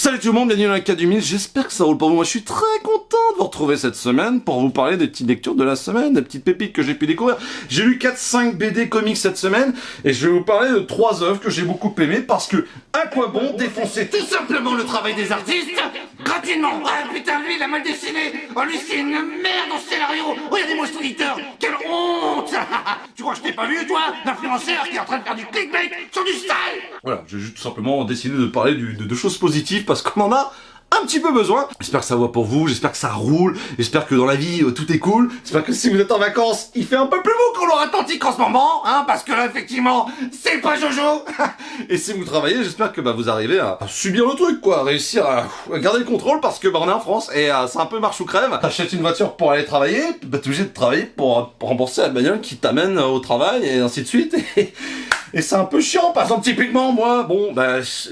Salut tout le monde, bienvenue dans l'Académie, j'espère que ça roule pour vous. Moi je suis très content de vous retrouver cette semaine pour vous parler des petites lectures de la semaine, des petites pépites que j'ai pu découvrir. J'ai lu 4-5 BD comics cette semaine et je vais vous parler de 3 œuvres que j'ai beaucoup aimées parce que à quoi bon défoncer tout simplement le travail des artistes gratuitement. Ah putain, lui il a mal dessiné, oh lui c'est une merde en scénario, regardez-moi cet auditeur, quelle honte. Tu crois que je t'ai pas vu toi, l'influenceur qui est en train de faire du clickbait sur du style. Voilà, j'ai juste tout simplement décidé de parler de choses positives parce qu'on en a un petit peu besoin. J'espère que ça va pour vous, j'espère que ça roule, j'espère que dans la vie tout est cool, j'espère que si vous êtes en vacances, il fait un peu plus beau qu'en Loire-Atlantique en ce moment, hein, parce que là effectivement, c'est pas Jojo. Et si vous travaillez, j'espère que vous arrivez à subir le truc quoi, à réussir à garder le contrôle parce que on est en France et c'est un peu marche ou crève. T'achètes une voiture pour aller travailler, t'es obligé de travailler pour rembourser la bagnole qui t'amène au travail et ainsi de suite. Et c'est un peu chiant, par exemple, typiquement, moi,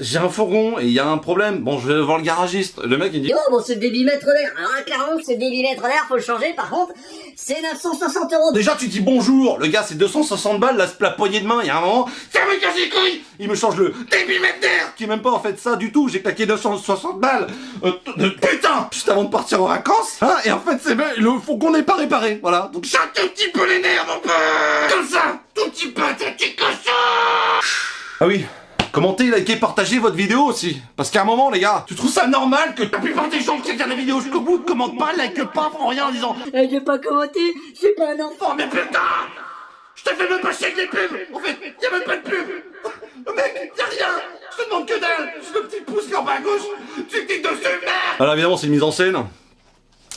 j'ai un fourgon, et il y a un problème, bon, je vais voir le garagiste, le mec, il dit... Oh, bon, c'est 2 mm d'air, alors clairement, c'est 2 mm d'air, faut le changer, par contre, c'est 960 €. Déjà, tu dis bonjour, le gars, c'est 260 balles, la poignée de main, il y a un moment, ça me casse les couilles. Il me change le débit d'air, qui est même pas, en fait, ça du tout, j'ai claqué 260 balles, putain, juste avant de partir en vacances, hein, et en fait, c'est bien, le fourgon n'est pas réparé, voilà, donc j'ai un tout petit peu les nerfs, mon pote, comme ça, tout petit cochon. Ah oui, commentez, likez, partagez votre vidéo aussi. Parce qu'à un moment, les gars, tu trouves ça normal que la plupart des gens qui regardent la vidéo jusqu'au bout ne commentent pas, likent pas, font rien en disant Je vais pas commenter, je suis pas un enfant. oh mais putain, je t'ai fait même pas chier avec les pubs. En fait, y'a même pas de pub. Mec, y'a rien. Je te demande que dalle. Juste le petit pouce qui est en bas à gauche. Tu cliques dessus, merde. Alors évidemment, c'est une mise en scène.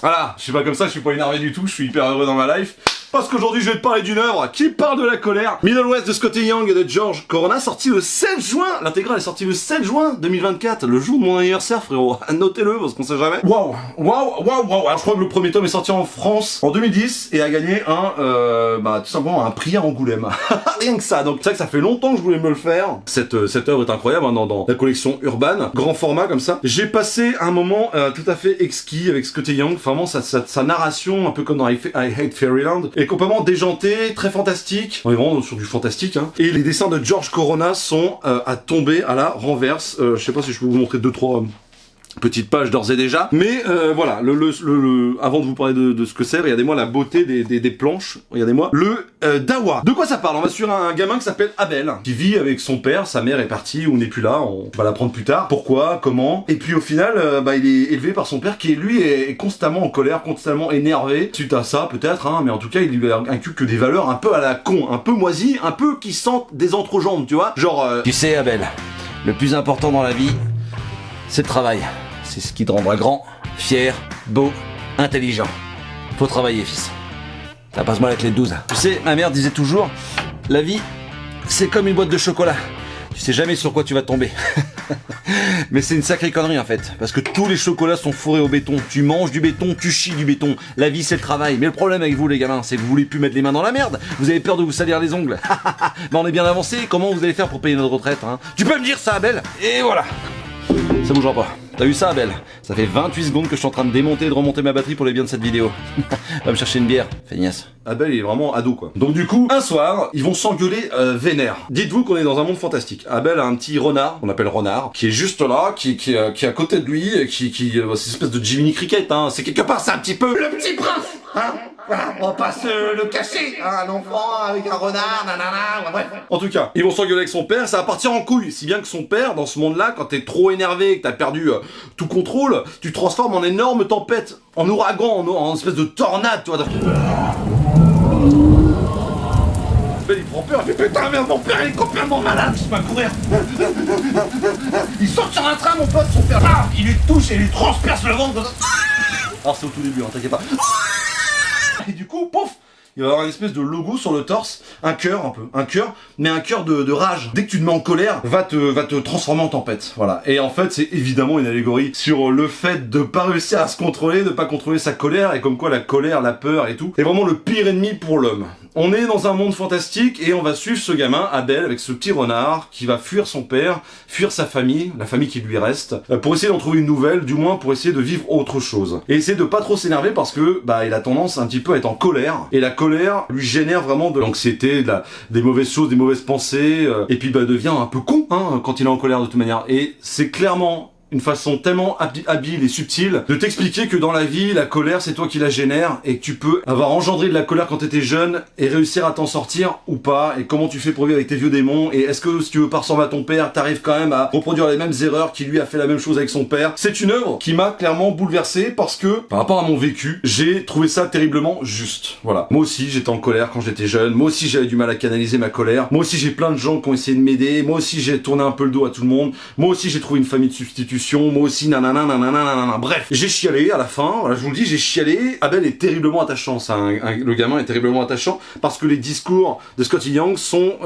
Voilà, je suis pas comme ça, je suis pas énervé du tout, je suis hyper heureux dans ma life. Parce qu'aujourd'hui je vais te parler d'une œuvre qui parle de la colère. Middle West de Scotty Young et de George Corona, sorti le 7 juin. L'intégrale est sortie le 7 juin 2024, le jour de mon anniversaire, frérot. Notez-le, parce qu'on sait jamais. Waouh. Alors je crois que le premier tome est sorti en France en 2010 et a gagné tout simplement un prix à Angoulême. Rien que ça. Donc c'est vrai que ça fait longtemps que je voulais me le faire. Cette œuvre est incroyable hein, dans la collection Urban, grand format comme ça. J'ai passé un moment tout à fait exquis avec Scotty Young. Vraiment sa narration, un peu comme dans I Hate Fairyland, est complètement déjanté, très fantastique. On est vraiment sur du fantastique, hein. Et les dessins de George Corona sont à tomber à la renverse. Je sais pas si je peux vous montrer 2-3 petites pages d'ores et déjà. Mais voilà, avant de vous parler de ce que c'est, regardez-moi la beauté des planches. Regardez-moi le Dawa. De quoi ça parle? On va sur un gamin qui s'appelle Abel, qui vit avec son père. Sa mère est partie ou n'est plus là. On va l'apprendre plus tard. Pourquoi? Comment? Et puis au final, il est élevé par son père qui lui est constamment en colère, constamment énervé. Suite à ça, peut-être, hein, mais en tout cas, il lui inculque des valeurs un peu à la con, un peu moisies, un peu qui sentent des entrejambes, tu vois. Genre, Tu sais, Abel, le plus important dans la vie, c'est le travail. C'est ce qui te rendra grand, fier, beau, intelligent. Faut travailler, fils. Ça passe-moi la clé de 12. Tu sais, ma mère disait toujours, la vie, c'est comme une boîte de chocolat. Tu sais jamais sur quoi tu vas tomber. Mais c'est une sacrée connerie en fait, parce que tous les chocolats sont fourrés au béton. Tu manges du béton, tu chies du béton. La vie c'est le travail. Mais le problème avec vous les gamins, c'est que vous voulez plus mettre les mains dans la merde. Vous avez peur de vous salir les ongles. Mais on est bien avancé, comment vous allez faire pour payer notre retraite hein? Tu peux me dire ça, Abel? Et voilà. Ça bougera pas. T'as vu ça, Abel? Ça fait 28 secondes que je suis en train de démonter et de remonter ma batterie pour les biens de cette vidéo. Va me chercher une bière, feignasse. Abel il est vraiment ado quoi. Donc du coup, un soir, ils vont s'engueuler vénère. Dites-vous qu'on est dans un monde fantastique. Abel a un petit renard, qu'on appelle renard, qui est juste là, qui est à côté de lui, c'est une espèce de Jiminy Cricket, hein. C'est quelque part, c'est un petit peu le petit prince, hein. Voilà, on va pas se le cacher, hein, un enfant avec un renard, nanana, bref. En tout cas, ils vont s'engueuler avec son père, ça va partir en couille. Si bien que son père, dans ce monde-là, quand t'es trop énervé et que t'as perdu tout contrôle, tu te transformes en énorme tempête, en ouragan, en espèce de tornade, tu vois. Il prend peur, il fait putain merde, mon père il est complètement malade, je peux pas courir. Il saute sur un train, mon pote, son père, il lui touche et il lui transperce le ventre. Alors c'est au tout début, hein, t'inquiète pas. Et du coup, pouf, il va y avoir une espèce de logo sur le torse, un cœur un peu, mais un cœur de rage. Dès que tu te mets en colère, va te transformer en tempête, voilà. Et en fait, c'est évidemment une allégorie sur le fait de pas réussir à se contrôler, de pas contrôler sa colère, et comme quoi la colère, la peur et tout, est vraiment le pire ennemi pour l'homme. On est dans un monde fantastique et on va suivre ce gamin, Abel, avec ce petit renard qui va fuir son père, fuir sa famille, la famille qui lui reste, pour essayer d'en trouver une nouvelle, du moins pour essayer de vivre autre chose. Et essayer de pas trop s'énerver parce que il a tendance un petit peu à être en colère, et la colère lui génère vraiment de l'anxiété, des mauvaises choses, des mauvaises pensées, et puis devient un peu con hein, quand il est en colère de toute manière. Et c'est clairement une façon tellement habile et subtile de t'expliquer que dans la vie, la colère, c'est toi qui la génère et que tu peux avoir engendré de la colère quand t'étais jeune et réussir à t'en sortir ou pas, et comment tu fais pour vivre avec tes vieux démons, et est-ce que si tu veux pas ressembler à ton père, t'arrives quand même à reproduire les mêmes erreurs qu'il lui a fait la même chose avec son père. C'est une œuvre qui m'a clairement bouleversé parce que, par rapport à mon vécu, j'ai trouvé ça terriblement juste. Voilà. Moi aussi, j'étais en colère quand j'étais jeune, moi aussi j'avais du mal à canaliser ma colère, moi aussi j'ai plein de gens qui ont essayé de m'aider, moi aussi j'ai tourné un peu le dos à tout le monde, moi aussi j'ai trouvé une famille de substitution, moi aussi nanana nanana nanana. Bref, j'ai chialé à la fin, voilà, je vous le dis, j'ai chialé. Abel est terriblement attachant, le gamin est terriblement attachant parce que les discours de Scotty Young sont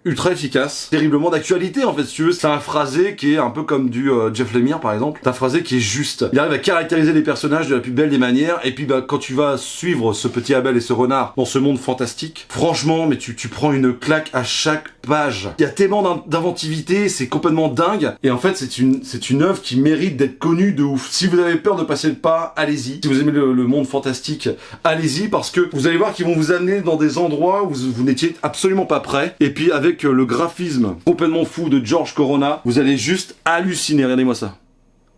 ultra efficace, terriblement d'actualité en fait si tu veux. C'est un phrasé qui est un peu comme du Jeff Lemire par exemple, c'est un phrasé qui est juste, il arrive à caractériser les personnages de la plus belle des manières, et puis bah quand tu vas suivre ce petit Abel et ce renard dans ce monde fantastique, franchement mais tu prends une claque à chaque page. Il y a tellement d'inventivité, c'est complètement dingue, et en fait c'est une œuvre qui mérite d'être connue de ouf. Si vous avez peur de passer le pas, allez-y. Si vous aimez le monde fantastique, allez-y, parce que vous allez voir qu'ils vont vous amener dans des endroits où vous n'étiez absolument pas prêt, et puis avec le graphisme complètement fou de George Corona, vous allez juste halluciner. Regardez-moi ça.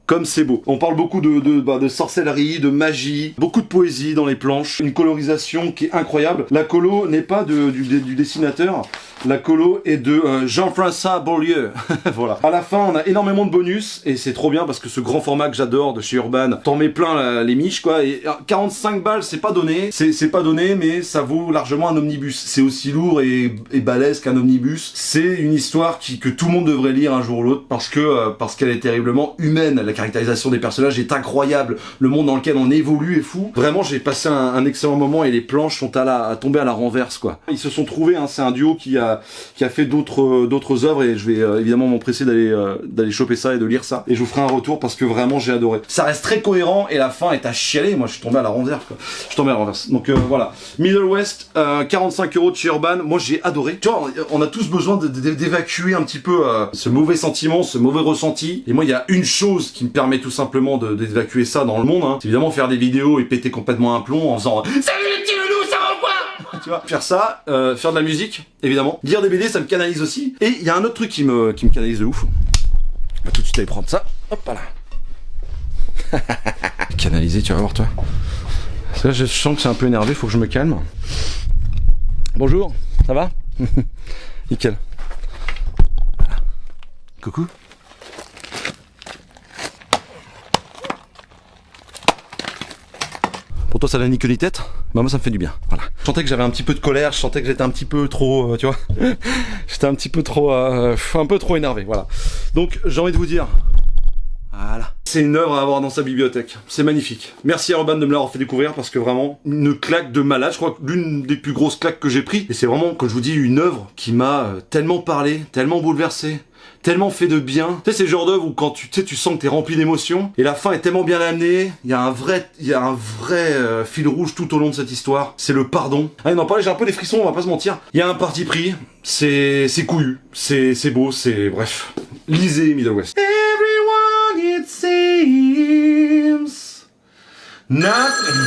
Comme c'est beau. On parle beaucoup de sorcellerie, de magie, beaucoup de poésie dans les planches, une colorisation qui est incroyable. La colo n'est pas du dessinateur, la colo est de Jean-François Beaulieu. Voilà. À la fin, on a énormément de bonus, et c'est trop bien parce que ce grand format que j'adore de chez Urban, t'en mets plein les miches, quoi. Et 45 balles, c'est pas donné, c'est pas donné, mais ça vaut largement un omnibus. C'est aussi lourd et balèze qu'un omnibus. C'est une histoire que tout le monde devrait lire un jour ou l'autre parce qu'elle est terriblement humaine. La caractérisation des personnages est incroyable. Le monde dans lequel on évolue est fou. Vraiment, j'ai passé un excellent moment, et les planches sont à tomber à la renverse, quoi. Ils se sont trouvés, hein, c'est un duo qui a fait d'autres œuvres, et je vais évidemment m'empresser d'aller choper ça et de lire ça. Et je vous ferai un retour parce que vraiment j'ai adoré. Ça reste très cohérent et la fin est à chialer. Moi, je suis tombé à la renverse, quoi. Je suis tombé à la renverse. Donc voilà. Middle West, 45 € de chez Urban. Moi, j'ai adoré. Tu vois, on a tous besoin d'évacuer un petit peu ce mauvais sentiment, ce mauvais ressenti. Et moi, il y a une chose qui me permet tout simplement d'évacuer ça dans le monde, hein. C'est évidemment faire des vidéos et péter complètement un plomb en faisant salut les petits loulous, ça va ou quoi? Tu vois, faire ça, faire de la musique, évidemment. Lire des BD, ça me canalise aussi. Et il y a un autre truc qui me canalise de ouf. On va tout de suite aller prendre ça. Hop là. Canaliser, tu vas voir toi. Parce que là, je sens que c'est un peu énervé, faut que je me calme. Bonjour, ça va? Nickel. Voilà. Coucou. Pour toi ça n'a ni queue ni tête, bah moi ça me fait du bien, voilà. Je sentais que j'avais un petit peu de colère, je sentais que j'étais un petit peu trop, tu vois, j'étais un petit peu trop, un peu trop énervé, voilà. Donc j'ai envie de vous dire, voilà. C'est une œuvre à avoir dans sa bibliothèque, c'est magnifique. Merci à Urban de me l'avoir fait découvrir parce que vraiment, une claque de malade, je crois que l'une des plus grosses claques que j'ai pris, et c'est vraiment, comme je vous dis, une œuvre qui m'a tellement parlé, tellement bouleversé, tellement fait de bien. Tu sais, c'est le genre d'œuvre où quand tu sens que t'es rempli d'émotions, et la fin est tellement bien amenée, il y a un vrai fil rouge tout au long de cette histoire, c'est le pardon. Allez, on en parlait, j'ai un peu des frissons, on va pas se mentir. Il y a un parti pris, c'est couillu, c'est beau, c'est... bref. Lisez Middle West. Everyone it seems nothing.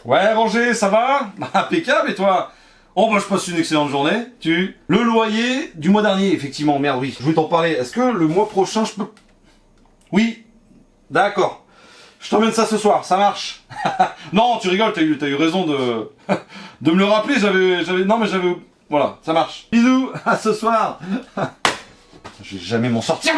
Ouais, Roger, ça va? Impeccable, et toi? Oh bah je passe une excellente journée. Le loyer du mois dernier, effectivement, merde, oui. Je voulais t'en parler. Est-ce que le mois prochain je peux... Oui. D'accord. Je t'emmène ça ce soir, ça marche. Non, tu rigoles, t'as eu raison de me le rappeler, non mais j'avais... Voilà, ça marche. Bisous, à ce soir. Je vais jamais m'en sortir.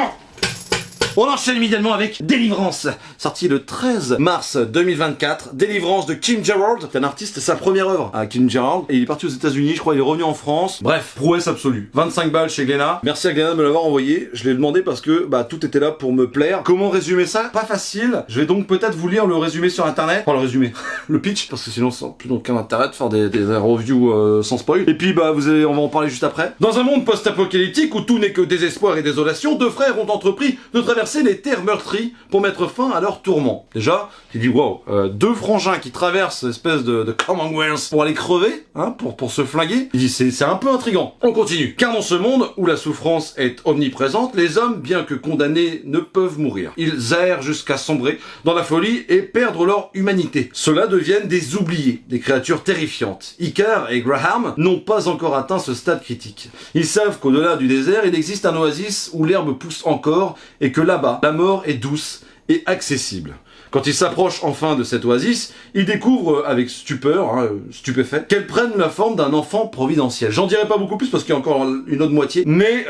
On enchaîne immédiatement avec Délivrance, sorti le 13 mars 2024. Délivrance de Kim Gerard, c'est un artiste, c'est sa première œuvre à Kim Gerard, et il est parti aux États-Unis, je crois, il est revenu en France. Bref, prouesse absolue. 25 balles chez Glénat. Merci à Glénat de me l'avoir envoyé. Je l'ai demandé parce que bah tout était là pour me plaire. Comment résumer ça? Pas facile. Je vais donc peut-être vous lire le résumé sur internet. Enfin le résumé, le pitch, parce que sinon ça n'a plus aucun intérêt de faire des reviews sans spoil. Et puis bah on va en parler juste après. Dans un monde post-apocalyptique où tout n'est que désespoir et désolation, deux frères ont entrepris de traverser traverser les terres meurtries pour mettre fin à leurs tourments. Déjà, tu dis wow, deux frangins qui traversent l'espèce de Commonwealth pour aller crever, hein, pour se flinguer. Il dit c'est un peu intriguant. On continue. Car dans ce monde où la souffrance est omniprésente, les hommes, bien que condamnés, ne peuvent mourir. Ils errent jusqu'à sombrer dans la folie et perdre leur humanité. Ceux-là deviennent des oubliés, des créatures terrifiantes. Icar et Graham n'ont pas encore atteint ce stade critique. Ils savent qu'au-delà du désert, il existe un oasis où l'herbe pousse encore et que là-bas, la mort est douce et accessible. Quand ils s'approchent enfin de cette oasis, ils découvrent avec stupeur, stupéfait, qu'elle prenne la forme d'un enfant providentiel. J'en dirai pas beaucoup plus parce qu'il y a encore une autre moitié, mais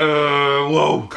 waouh.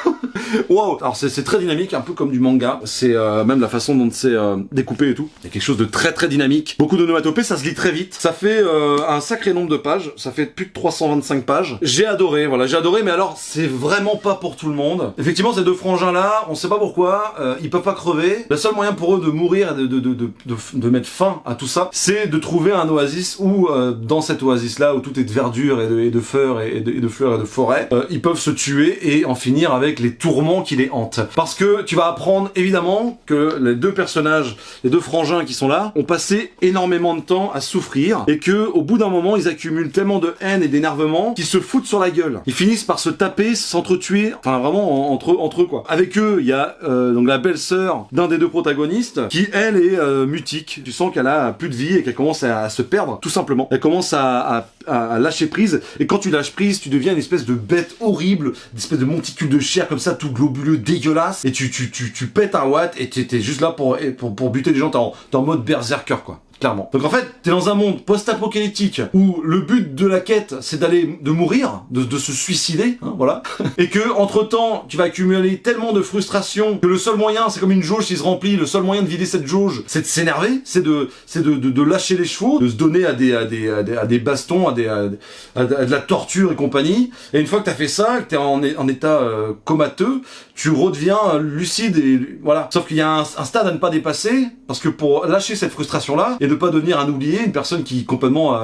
Wow. Alors c'est très dynamique, un peu comme du manga. C'est même la façon dont c'est découpé et tout. Il y a quelque chose de très très dynamique. Beaucoup d'onomatopées, ça se lit très vite. Ça fait un sacré nombre de pages. Ça fait plus de 325 pages. J'ai adoré, voilà, j'ai adoré, mais alors c'est vraiment pas pour tout le monde. Effectivement, ces deux frangins là, on sait pas pourquoi, ils peuvent pas crever. Le seul moyen pour eux de mourir et de mettre fin à tout ça, c'est de trouver un oasis où dans cet oasis là où tout est de verdure et de fleurs et de fleurs et de forêt, ils peuvent se tuer et en finir avec les tourments qui les hantent. Parce que tu vas apprendre évidemment que les deux personnages, les deux frangins qui sont là, ont passé énormément de temps à souffrir et que au bout d'un moment ils accumulent tellement de haine et d'énervement qu'ils se foutent sur la gueule. Ils finissent par se taper, s'entretuer, enfin vraiment entre eux quoi. Avec eux, il y a donc la belle-sœur d'un des deux protagonistes qui elle est mutique. Tu sens qu'elle a plus de vie et qu'elle commence à se perdre tout simplement. Elle commence à lâcher prise et quand tu lâches prise, tu deviens une espèce de bête horrible, une espèce de monticule de chair comme ça, tout globuleux, dégueulasse, et tu pètes un watt et t'es juste là pour buter des gens, t'es en mode berserker quoi. Clairement. Donc en fait, t'es dans un monde post-apocalyptique où le but de la quête, c'est de mourir, de se suicider, hein, voilà. Et que, entre-temps, tu vas accumuler tellement de frustration que le seul moyen, c'est comme une jauge qui se remplit, le seul moyen de vider cette jauge, c'est de s'énerver, c'est de lâcher les chevaux, de se donner à des bastons, à de la torture et compagnie. Et une fois que t'as fait ça, que t'es en état comateux, tu redeviens lucide et voilà. Sauf qu'il y a un stade à ne pas dépasser, parce que pour lâcher cette frustration-là, et de pas devenir un oublié, une personne qui complètement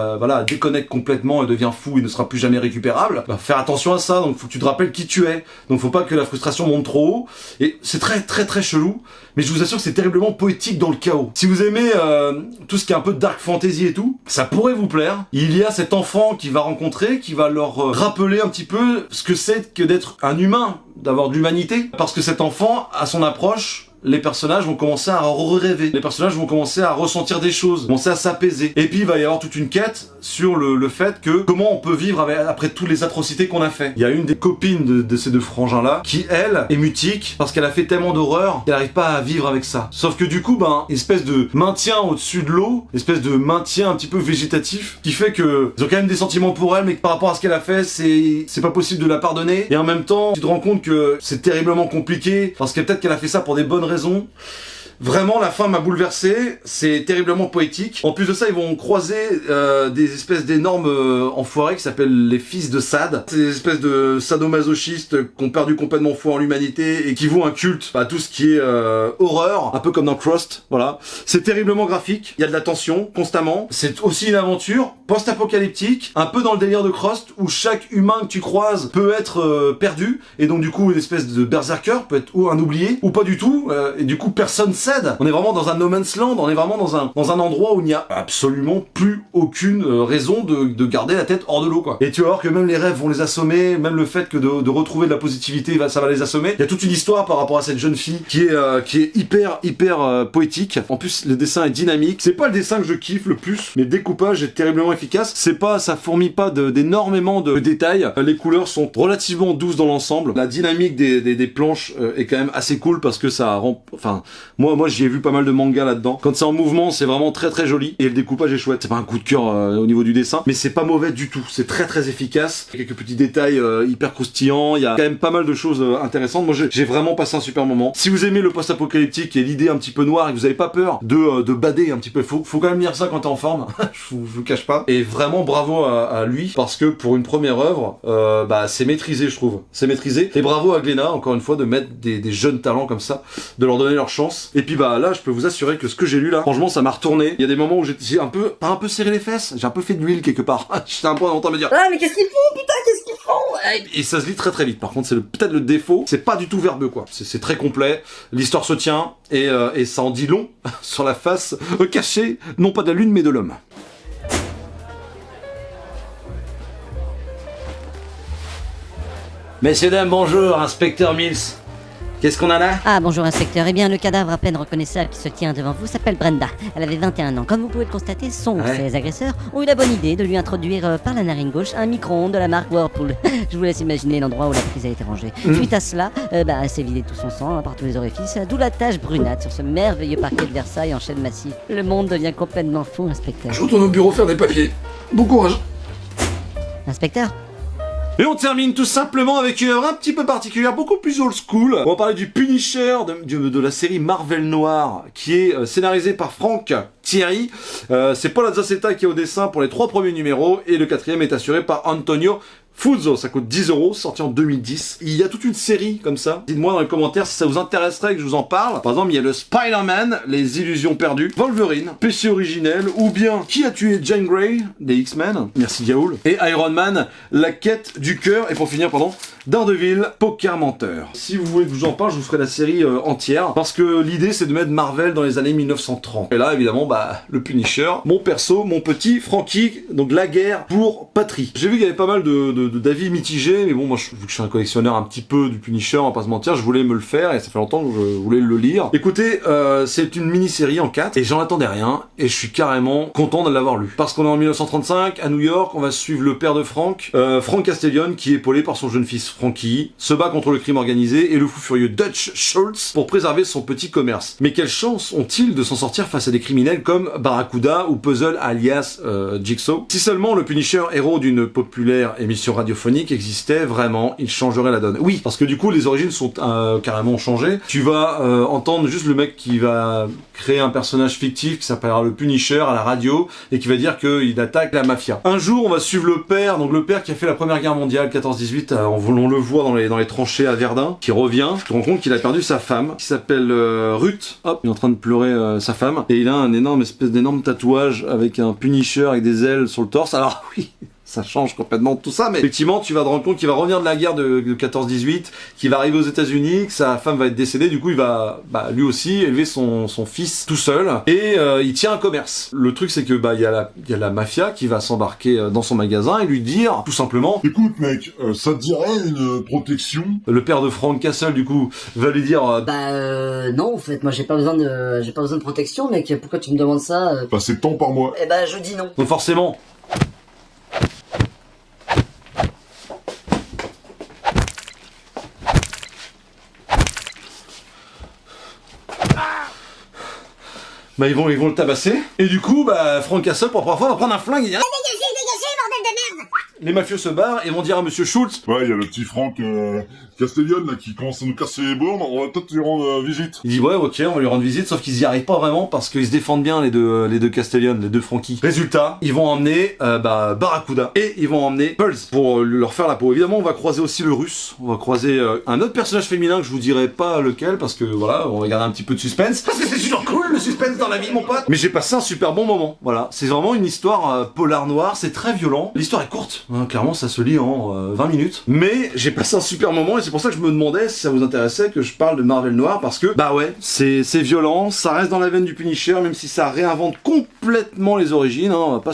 déconnecte complètement et devient fou et ne sera plus jamais récupérable, bah, faire attention à ça, donc faut que tu te rappelles qui tu es. Donc faut pas que la frustration monte trop haut. Et c'est très très très chelou, mais je vous assure que c'est terriblement poétique dans le chaos. Si vous aimez tout ce qui est un peu dark fantasy et tout, ça pourrait vous plaire. Il y a cet enfant qui va rencontrer, qui va leur rappeler un petit peu ce que c'est que d'être un humain, d'avoir de l'humanité, parce que cet enfant, à son approche, les personnages vont commencer à rêver. Les personnages vont commencer à ressentir des choses, commencer à s'apaiser. Et puis il va y avoir toute une quête sur le fait que comment on peut vivre après toutes les atrocités qu'on a fait. Il y a une des copines de ces deux frangins-là qui, elle, est mutique parce qu'elle a fait tellement d'horreur qu'elle n'arrive pas à vivre avec ça. Sauf que du coup, espèce de maintien au-dessus de l'eau, espèce de maintien un petit peu végétatif qui fait que ils ont quand même des sentiments pour elle, mais que par rapport à ce qu'elle a fait, c'est pas possible de la pardonner. Et en même temps, tu te rends compte que c'est terriblement compliqué parce que peut-être qu'elle a fait ça pour des bonnes raisons. Vraiment, la fin m'a bouleversé, c'est terriblement poétique. En plus de ça, ils vont croiser des espèces d'énormes enfoirés qui s'appellent les fils de Sade. C'est des espèces de sadomasochistes qui ont perdu complètement foi en l'humanité et qui vouent un culte à tout ce qui est horreur, un peu comme dans Crust, voilà. C'est terriblement graphique, il y a de la tension constamment. C'est aussi une aventure post-apocalyptique, un peu dans le délire de Crust, où chaque humain que tu croises peut être perdu, et donc du coup une espèce de berserker, peut être ou un oublié, ou pas du tout, et du coup personne cède. On est vraiment dans un no man's land, on est vraiment dans un endroit où il n'y a absolument plus aucune raison de garder la tête hors de l'eau, quoi. Et tu vas voir que même les rêves vont les assommer, même le fait que de retrouver de la positivité, ça va les assommer. Il y a toute une histoire par rapport à cette jeune fille qui est hyper poétique. En plus, le dessin est dynamique. C'est pas le dessin que je kiffe le plus, mais le découpage est terriblement efficace. Ça fourmille pas d'énormément de détails. Les couleurs sont relativement douces dans l'ensemble. La dynamique des planches est quand même assez cool parce que ça rend, enfin, moi j'y ai vu pas mal de mangas là-dedans. Quand c'est en mouvement, c'est vraiment très très joli et le découpage est chouette. C'est pas un coup de cœur au niveau du dessin, mais c'est pas mauvais du tout. C'est très très efficace. Il y a quelques petits détails hyper croustillants. Il y a quand même pas mal de choses intéressantes. Moi j'ai vraiment passé un super moment. Si vous aimez le post-apocalyptique et l'idée un petit peu noire et que vous avez pas peur de bader un petit peu, faut quand même lire ça quand t'es en forme. je vous cache pas. Et vraiment bravo à lui parce que pour une première œuvre, c'est maîtrisé, je trouve. C'est maîtrisé. Et bravo à Glénat encore une fois de mettre des jeunes talents comme ça, de leur donner leur chance. Et puis bah là, je peux vous assurer que ce que j'ai lu là, franchement, ça m'a retourné. Il y a des moments où j'ai un peu, pas un peu serré les fesses, j'ai un peu fait de l'huile quelque part. J'étais un peu en train de me dire. Ah, mais qu'est-ce qu'ils font, putain, qu'est-ce qu'ils font? Et ça se lit très très vite. Par contre, c'est peut-être le défaut. C'est pas du tout verbeux quoi. C'est très complet. L'histoire se tient et ça en dit long sur la face cachée, non pas de la lune mais de l'homme. Messieurs, dames, bonjour, inspecteur Mills. Qu'est-ce qu'on a là? Ah, bonjour inspecteur. Eh bien, le cadavre à peine reconnaissable qui se tient devant vous s'appelle Brenda. Elle avait 21 ans. Comme vous pouvez le constater, ses agresseurs ont eu la bonne idée de lui introduire par la narine gauche un micro-ondes de la marque Whirlpool. Je vous laisse imaginer l'endroit où la prise a été rangée. Suite à cela, elle s'est vidé tout son sang par tous les orifices, d'où la tache brunâtre sur ce merveilleux parquet de Versailles en chêne massif. Le monde devient complètement fou, inspecteur. Je retourne au bureau faire des papiers. Bon courage. Inspecteur? Et on termine tout simplement avec une œuvre un petit peu particulière, beaucoup plus old school. On va parler du Punisher de la série Marvel Noir, qui est scénarisé par Frank Thierry. C'est Paul Azaceta qui est au dessin pour les 3 premiers numéros, et le 4e est assuré par Antonio Fuzzo. Ça coûte 10 €, sorti en 2010. Il y a toute une série comme ça. Dites-moi dans les commentaires si ça vous intéresserait que je vous en parle. Par exemple, il y a le Spider-Man, les illusions perdues, Wolverine, PC originel, ou bien Qui a tué Jane Grey, des X-Men, merci Diaoul, et Iron Man, la quête du cœur, et pour finir, Daredevil, Poker Menteur. Si vous voulez que je vous en parle, je vous ferai la série entière, parce que l'idée c'est de mettre Marvel dans les années 1930. Et là, évidemment, le Punisher, mon perso, mon petit Frankie, donc la guerre pour patrie. J'ai vu qu'il y avait pas mal d'avis mitigés, mais bon, moi, vu que je suis un collectionneur un petit peu du Punisher, on va pas se mentir, je voulais me le faire, et ça fait longtemps que je voulais le lire. Écoutez, c'est une mini-série en 4, et j'en attendais rien, et je suis carrément content de l'avoir lu. Parce qu'on est en 1935, à New York, on va suivre le père de Frank, Frank Castellion, qui est épaulé par son jeune fils Frankie, se bat contre le crime organisé et le fou furieux Dutch Schultz pour préserver son petit commerce. Mais quelle chance ont-ils de s'en sortir face à des criminels comme Barracuda ou Puzzle alias Jigsaw? Si seulement le Punisher, héros d'une populaire émission radiophonique, existait vraiment, il changerait la donne. Oui, parce que du coup les origines sont carrément changées. Tu vas entendre juste le mec qui va créer un personnage fictif qui s'appellera le Punisher à la radio et qui va dire qu'il attaque la mafia. Un jour on va suivre le père, donc le père qui a fait la première guerre mondiale 14-18, on le voit dans les tranchées à Verdun, qui revient, tu te rends compte qu'il a perdu sa femme, qui s'appelle Ruth, hop, il est en train de pleurer sa femme, et il a un espèce d'énorme tatouage avec un Punisher avec des ailes sur le torse. Alors oui, ça change complètement tout ça, mais effectivement, tu vas te rendre compte qu'il va revenir de la guerre de 14-18, qu'il va arriver aux États-Unis, que sa femme va être décédée, du coup, il va, lui aussi, élever son fils tout seul, et il tient un commerce. Le truc, c'est que, il y a la mafia qui va s'embarquer dans son magasin et lui dire, tout simplement, écoute, mec, ça te dirait une protection? Le père de Frank Castle, du coup, va lui dire, Non, en fait, moi j'ai pas besoin de protection, mec, pourquoi tu me demandes ça? Passer tant par mois. Eh ben, je dis non. donc forcément, ils vont le tabasser. Et du coup, Frank Castle, pour la première fois, va prendre un flingue et dire, Dégagez, bordel de merde! les mafieux se barrent et vont dire à Monsieur Schultz, Ouais, il y a le petit Franck Castellion là qui commence à nous casser les bornes, on va peut-être lui rendre visite. il dit ouais ok on va lui rendre visite, sauf qu'ils y arrivent pas vraiment parce qu'ils se défendent bien les deux Castellion, les deux Frankie. Résultat, ils vont emmener Barracuda et ils vont emmener Pulse pour leur faire la peau. Évidemment on va croiser aussi le russe, on va croiser un autre personnage féminin que je vous dirai pas lequel parce que voilà, on va garder un petit peu de suspense parce que c'est toujours cool le suspense dans la vie mon pote. Mais j'ai passé un super bon moment, voilà. C'est vraiment une histoire polar noire, c'est très violent. L'histoire est courte, hein, clairement ça se lit en 20 minutes. Mais j'ai passé un super moment et c'est pour ça que je me demandais si ça vous intéressait que je parle de Marvel Noir parce que c'est violent, ça reste dans la veine du Punisher même si ça réinvente complètement les origines, hein, on va pas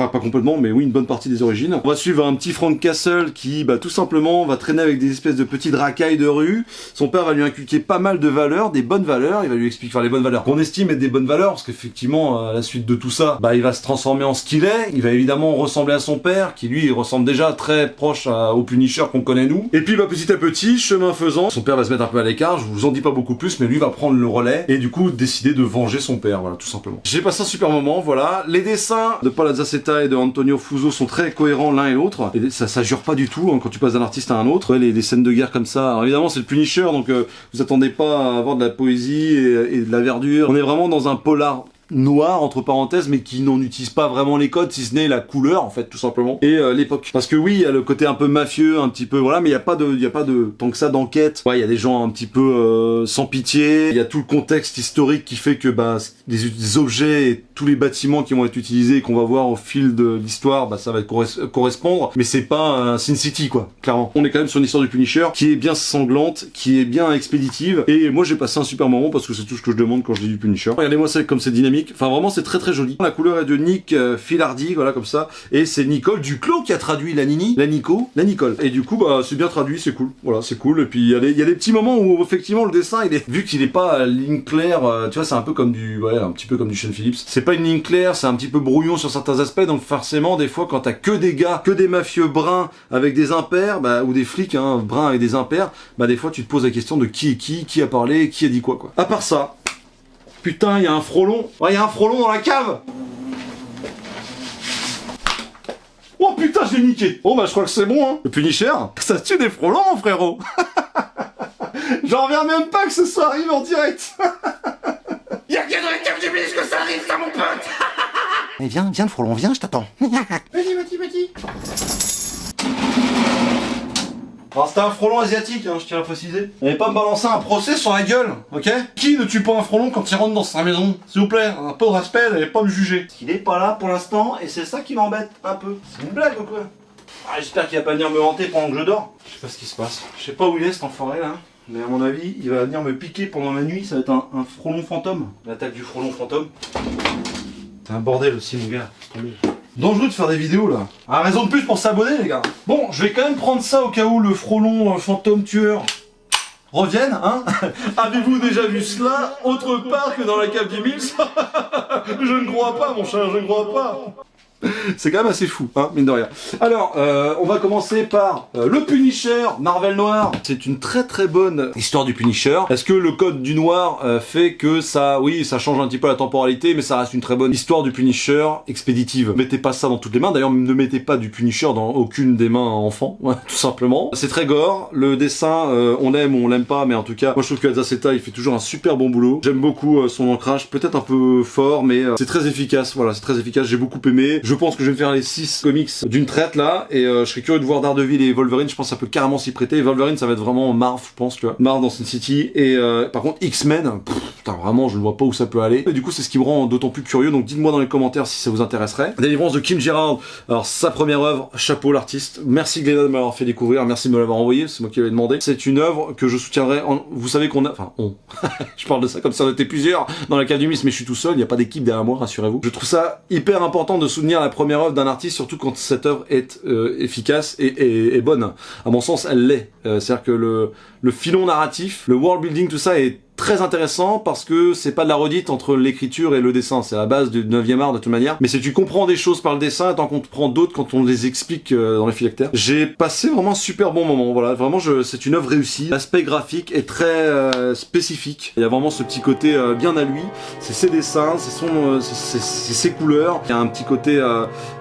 pas complètement mais oui une bonne partie des origines. On va suivre un petit Frank Castle qui tout simplement va traîner avec des espèces de petites racailles de rue. Son père va lui inculquer pas mal de valeurs, des bonnes valeurs, il va lui expliquer les bonnes valeurs qu'on estime être des bonnes valeurs parce qu'effectivement à la suite de tout ça, il va se transformer en ce qu'il est, il va évidemment ressembler à son père qui lui ressemble déjà très proche au Punisher qu'on connaît nous. Et puis petit à petit, chemin faisant, son père va se mettre un peu à l'écart, je vous en dis pas beaucoup plus, mais lui va prendre le relais et du coup décider de venger son père, voilà, tout simplement. J'ai passé un super moment, voilà. Les dessins de Paul Azaceta et de Antonio Fuzzo sont très cohérents l'un et l'autre, et ça jure pas du tout, hein, quand tu passes d'un artiste à un autre. Les scènes de guerre comme ça, alors évidemment c'est le Punisher, donc vous attendez pas à avoir de la poésie et de la verdure. On est vraiment dans un polar noir entre parenthèses, mais qui n'en utilise pas vraiment les codes, si ce n'est la couleur en fait, tout simplement, et l'époque. Parce que oui, il y a le côté un peu mafieux, un petit peu voilà, mais il y a pas de tant que ça d'enquête. Ouais, il y a des gens un petit peu sans pitié. Il y a tout le contexte historique qui fait que bah des objets et tous les bâtiments qui vont être utilisés et qu'on va voir au fil de l'histoire, bah ça va correspondre. Mais c'est pas un Sin City quoi, clairement. On est quand même sur une histoire du Punisher qui est bien sanglante, qui est bien expéditive. Et moi j'ai passé un super moment parce que c'est tout ce que je demande quand je dis du Punisher. Regardez-moi ça comme c'est dynamique. Enfin vraiment c'est très très joli. La couleur est de Nick Filardi, voilà comme ça. Et c'est Nicole Duclos qui a traduit la Nini, la Nico, la Nicole. Et du coup bah c'est bien traduit, c'est cool. Voilà, c'est cool. Et puis il y a des petits moments où effectivement le dessin il est vu qu'il est pas à ligne claire, tu vois c'est un peu comme un petit peu comme du Sean Phillips. C'est pas une ligne claire, c'est un petit peu brouillon sur certains aspects. Donc forcément des fois quand t'as que des gars, que des mafieux bruns avec des impairs, bah ou des flics bruns avec des impairs, bah des fois tu te poses la question de qui est qui a parlé, qui a dit quoi. À part ça. Putain, il y a un frelon. Ouais, il y a un frelon dans la cave. Oh putain, je l'ai niqué. Bon bah je crois que c'est bon, hein. Le Punisher, ça tue des frelons, mon frérot. J'en reviens même pas que ce soit arrivé en direct. Y'a qu'à dans la cave du bis que ça arrive, ça, mon pote. Mais viens le frelon, viens, je t'attends. Vas-y. Alors c'était un frelon asiatique, je tiens à préciser. N'allez pas me balancer un procès sur la gueule, ok? Qui ne tue pas un frelon quand il rentre dans sa maison? S'il vous plaît, un peu de respect, n'allez pas me juger. Parce qu'il est pas là pour l'instant, et c'est ça qui m'embête un peu. C'est une blague ou quoi? J'espère qu'il va pas venir me hanter pendant que je dors. Je sais pas ce qui se passe. Je sais pas où il est cet enfoiré là. Mais à mon avis, il va venir me piquer pendant la nuit, ça va être un frelon fantôme. L'attaque du frelon fantôme. C'est un bordel aussi mon gars, c'est tombé. Dangereux de faire des vidéos là. Ah, raison de plus pour s'abonner les gars. Bon, je vais quand même prendre ça au cas où le frelon fantôme tueur revienne, hein. Avez-vous déjà vu cela autre part que dans la cave d'Emile? Je ne crois pas mon cher, je ne crois pas. C'est quand même assez fou, hein, mine de rien. Alors, on va commencer par le Punisher, Marvel Noir. C'est une très très bonne histoire du Punisher. Est-ce que le code du noir fait que ça, oui, ça change un petit peu la temporalité, mais ça reste une très bonne histoire du Punisher expéditive. Mettez pas ça dans toutes les mains. D'ailleurs, ne mettez pas du Punisher dans aucune des mains enfants, ouais, tout simplement. C'est très gore. Le dessin, on l'aime ou on l'aime pas, mais en tout cas, moi je trouve que Azaceta, il fait toujours un super bon boulot. J'aime beaucoup son ancrage, peut-être un peu fort, mais c'est très efficace. Voilà, c'est très efficace. J'ai beaucoup aimé. Je pense que je vais me faire les 6 comics d'une traite là, et je serais curieux de voir Daredevil et Wolverine. Je pense que ça peut carrément s'y prêter. Wolverine, ça va être vraiment Marv, je pense, tu vois. Marv dans Sin City. Et par contre, X-Men, putain, vraiment, je ne vois pas où ça peut aller. Et du coup, c'est ce qui me rend d'autant plus curieux. Donc, dites-moi dans les commentaires si ça vous intéresserait. Délivrance de Kim Gerard. Alors, sa première œuvre, chapeau l'artiste. Merci Glénat de m'avoir fait découvrir. Merci de me l'avoir envoyé. C'est moi qui l'avais demandé. C'est une œuvre que je soutiendrai. Vous savez qu'on a, enfin, je parle de ça comme ça on était plusieurs dans la cave du Miss, mais je suis tout seul. Il n'y a pas d'équipe derrière moi, rassurez-vous. Je trouve ça hyper important de soutenir la première œuvre d'un artiste, surtout quand cette œuvre est efficace et bonne. À mon sens, elle l'est. C'est-à-dire que le filon narratif, le world building, tout ça est très intéressant parce que c'est pas de la redite entre l'écriture et le dessin, c'est à la base du 9e art de toute manière, mais c'est tu comprends des choses par le dessin et t'en comprends d'autres quand on les explique dans les phylactères. J'ai passé vraiment un super bon moment, voilà, vraiment c'est une œuvre réussie. L'aspect graphique est très spécifique, il y a vraiment ce petit côté bien à lui, c'est ses dessins, c'est ses couleurs, il y a un petit côté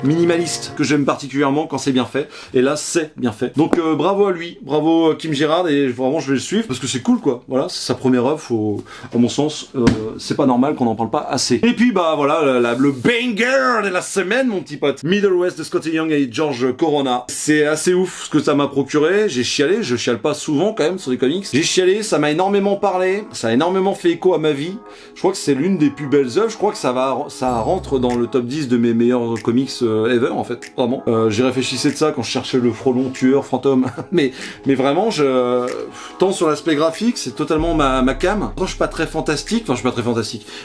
minimaliste que j'aime particulièrement quand c'est bien fait, et là c'est bien fait. Donc bravo à lui, bravo Kim Gerard, et vraiment je vais le suivre parce que c'est cool quoi, voilà, c'est sa première œuvre. À mon sens, c'est pas normal qu'on en parle pas assez. Et puis bah voilà, le banger de la semaine, mon petit pote. Middle West de Scotty Young et George Corona. C'est assez ouf ce que ça m'a procuré. J'ai chialé, je chiale pas souvent quand même sur les comics. J'ai chialé, ça m'a énormément parlé, ça a énormément fait écho à ma vie. Je crois que c'est l'une des plus belles œuvres. Je crois que ça rentre dans le top 10 de mes meilleurs comics ever en fait. Vraiment. J'ai réfléchissé de ça quand je cherchais le frelon tueur fantôme. mais vraiment, tant sur l'aspect graphique, c'est totalement ma cam. Je suis pas très fantastique,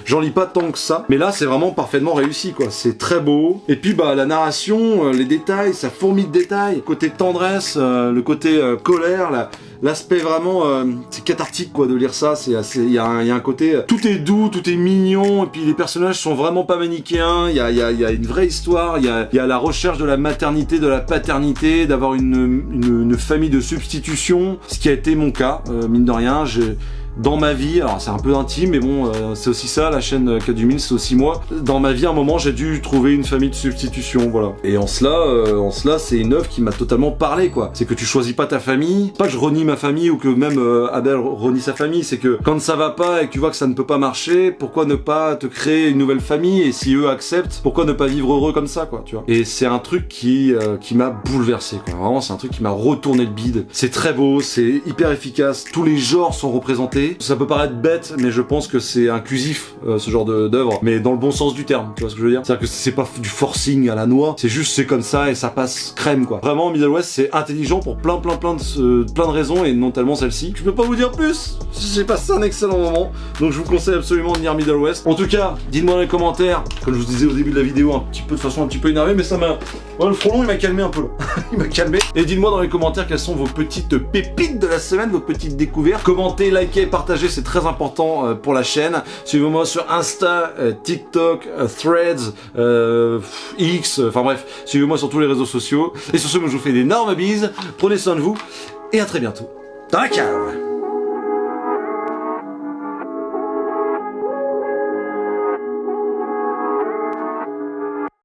j'en lis pas tant que ça, mais là c'est vraiment parfaitement réussi quoi, c'est très beau, et puis bah la narration, les détails, ça fourmille de détails, le côté tendresse, le côté colère, l'aspect vraiment, c'est cathartique quoi de lire ça, il y a un côté, tout est doux, tout est mignon, et puis les personnages sont vraiment pas manichéens, il y a une vraie histoire, il y a la recherche de la maternité, de la paternité, d'avoir une famille de substitution, ce qui a été mon cas, mine de rien, dans ma vie, alors c'est un peu intime, mais bon, c'est aussi ça, la chaîne Cut du Mille, c'est aussi moi. Dans ma vie, à un moment, j'ai dû trouver une famille de substitution, voilà. Et en cela, c'est une œuvre qui m'a totalement parlé, quoi. C'est que tu choisis pas ta famille, c'est pas que je renie ma famille ou que même Abel renie sa famille, c'est que quand ça va pas et que tu vois que ça ne peut pas marcher, pourquoi ne pas te créer une nouvelle famille, et si eux acceptent, pourquoi ne pas vivre heureux comme ça, quoi, tu vois. Et c'est un truc qui m'a bouleversé, quoi. Vraiment, c'est un truc qui m'a retourné le bide. C'est très beau, c'est hyper efficace, tous les genres sont représentés. Ça peut paraître bête, mais je pense que c'est inclusif, ce genre d'œuvre, mais dans le bon sens du terme, tu vois ce que je veux dire. C'est-à-dire que c'est pas du forcing à la noix, c'est juste c'est comme ça et ça passe crème, quoi. Vraiment, Middle West, c'est intelligent pour plein de raisons, et non tellement celle-ci. Je peux pas vous dire plus, j'ai passé un excellent moment, donc je vous conseille absolument de lire Middle West. En tout cas, dites-moi dans les commentaires, comme je vous disais au début de la vidéo, de façon un petit peu énervée, mais ça m'a... Ouais, le front long, il m'a calmé un peu, là. Il m'a calmé. Et dites-moi dans les commentaires quelles sont vos petites pépites de la semaine, vos petites découvertes. Commentez, likez, partagez, c'est très important pour la chaîne. Suivez-moi sur Insta, TikTok, Threads, X, enfin bref, suivez-moi sur tous les réseaux sociaux. Et sur ce, moi je vous fais d'énormes bises, prenez soin de vous, et à très bientôt dans la cave.